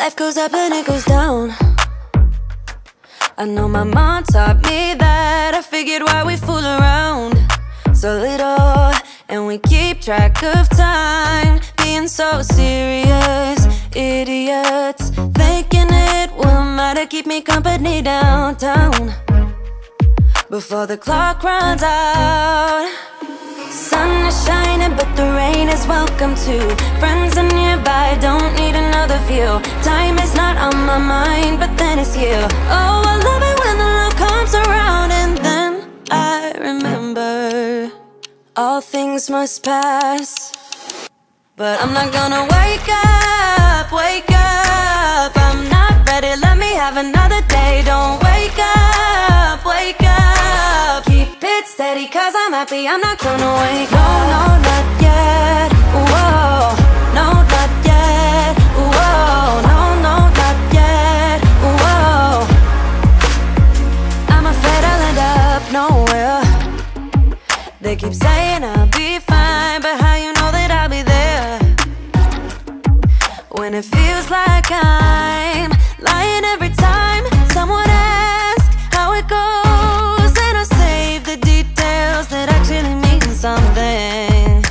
Life goes up and it goes down. I know my mom taught me that. I figured why we fool around so little, and we keep track of time, being so serious. Idiots thinking it will matter, keep me company downtown before the clock runs out. Sun is shining but the rain is welcome too. Friends are nearby, don't need another view. Time is not on my mind, but then it's you. Oh, I love it when the love comes around. And then I remember all things must pass, but I'm not gonna wake up, wake up. I'm not ready, let me have another day. Don't wake up, wake up. Keep it steady cause I'm happy, I'm not gonna wake up. No, not yet, whoa. No, not yet, whoa. No, not yet, whoa. I'm afraid I'll end up nowhere. They keep saying I'll be fine, but how you know that I'll be there when it feels like I'm lying every time someone asks how it goes, and I save the details that actually mean something.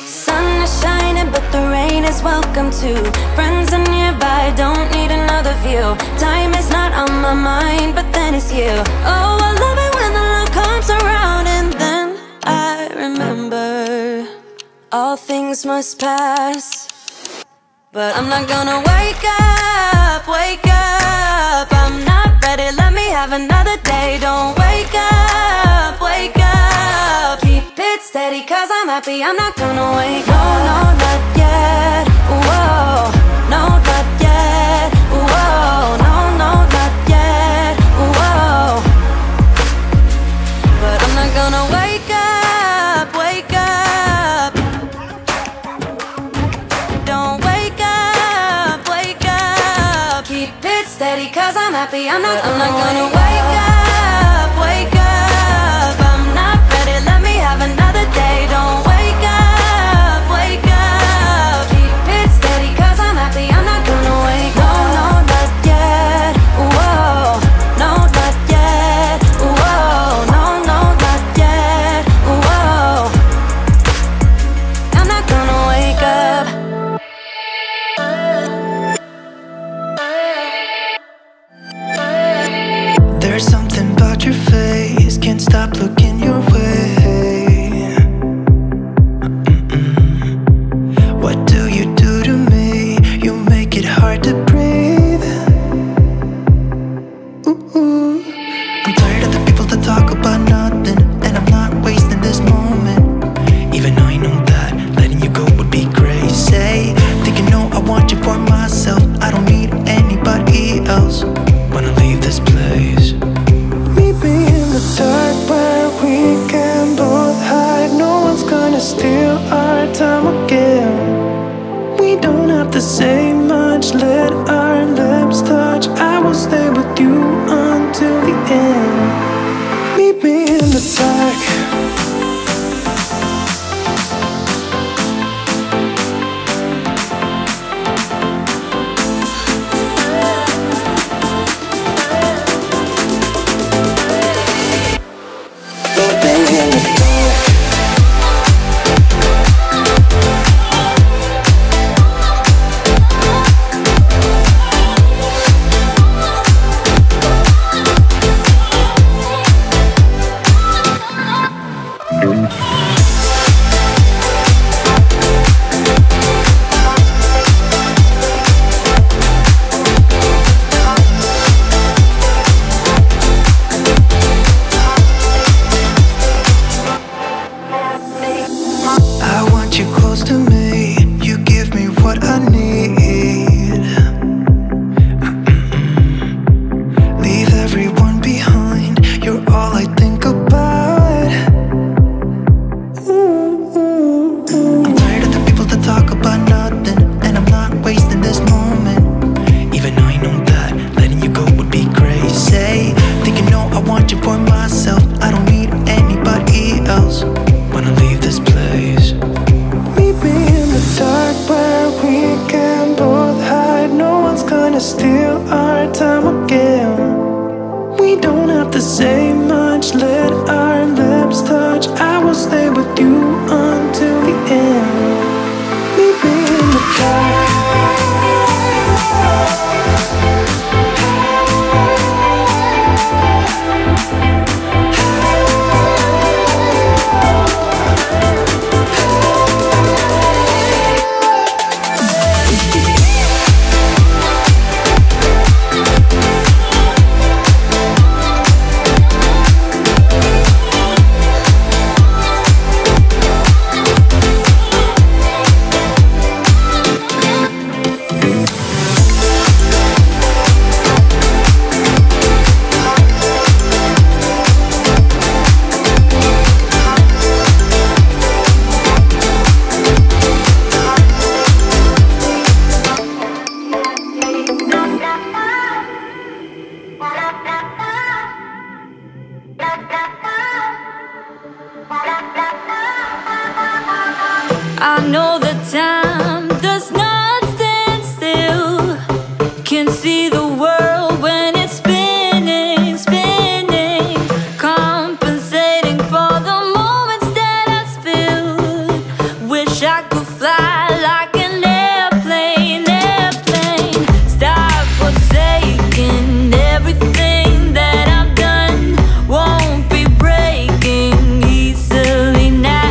Sun is shining but the rain is welcome too. Friends are nearby, don't need another view. Time is not on my mind, but then it's you. Oh, I love it when the love comes around. And then I remember all things must pass, but I'm not gonna wake up, wake up. I'm not ready, let me have another day. Don't wake up, wake up. Keep it steady cause I'm happy, I'm not gonna wake up. No, not yet, whoa. No, not yet, whoa. No, not yet, whoa. But I'm not gonna wake up, wake up. Don't wake up, wake up. Keep it steady cause I'm happy, I'm not gonna wake up, wake up. I'm not ready, let me have another day. Don't wake up, wake up. Keep it steady cause I'm happy, I'm not gonna wake up. No, not yet, whoa. No, not yet, whoa. No, not yet, whoa. I'm not gonna wake up. There's something about your face, can't stop looking your way. What do you do to me? You make it hard to breathe. Ooh. I'm tired of the people that talk about nothing, and I'm not wasting this moment. Even though I know that letting you go would be crazy. Think you know I want you for myself, I don't need anybody else. Wanna leave this place. Meet me in the dark where we can both hide. No one's gonna steal our time again. We don't have to say much, let our lips touch. I will stay with you until the end. Meet me in the dark. to steal our time again. We don't have to say much, let our lips touch. I will stay with you until the end. Meet me in the dark. I know that time does not stand still. Can see the world when it's spinning, spinning. Compensating for the moments that I spilled. Wish I could fly like an airplane, airplane. Stop forsaking everything that I've done. Won't be breaking easily now.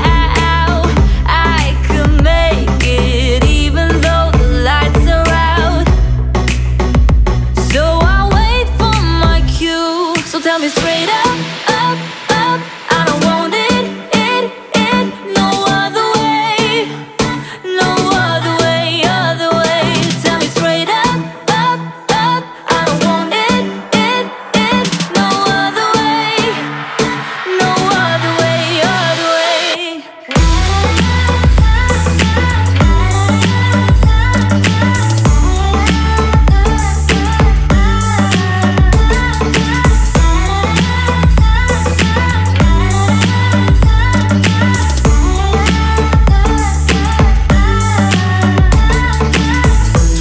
Tell me straight up, up, up. I don't want it, no other way, no other way, other way. Tell me straight up, up, up. I don't want it, no other way, no other way, other way.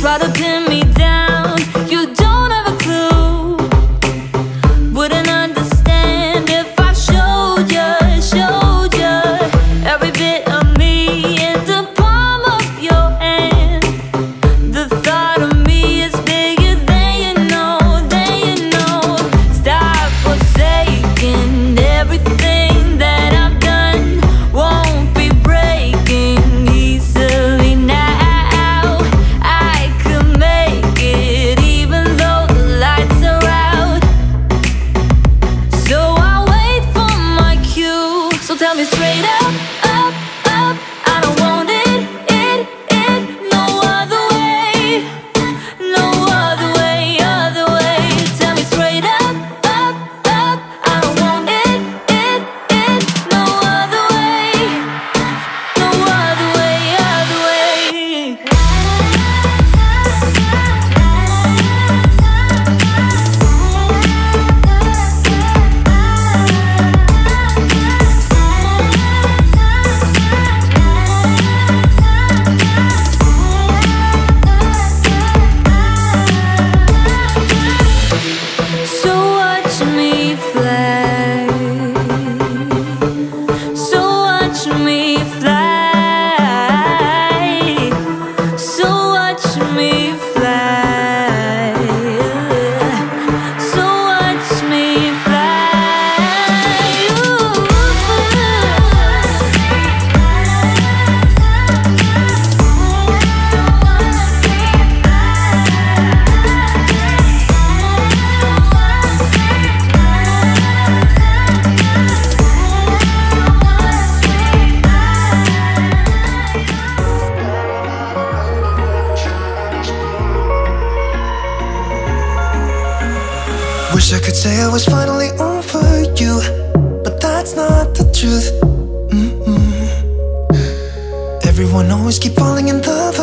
Try to pin me down, you don't have a clue. Wouldn't understand if I showed you every bit of me in the palm of your hand. The thought of me is bigger than you know, Stop forsaking everything that I've done. Won't be breaking easily now. Tell me straight up, up, up. I don't want it, no other way, no other way, other way. Tell me straight up, up, up. I don't want it, no other way, no other way, other way. Wish I could say I was finally over you, but that's not the truth. Everyone always keep falling in love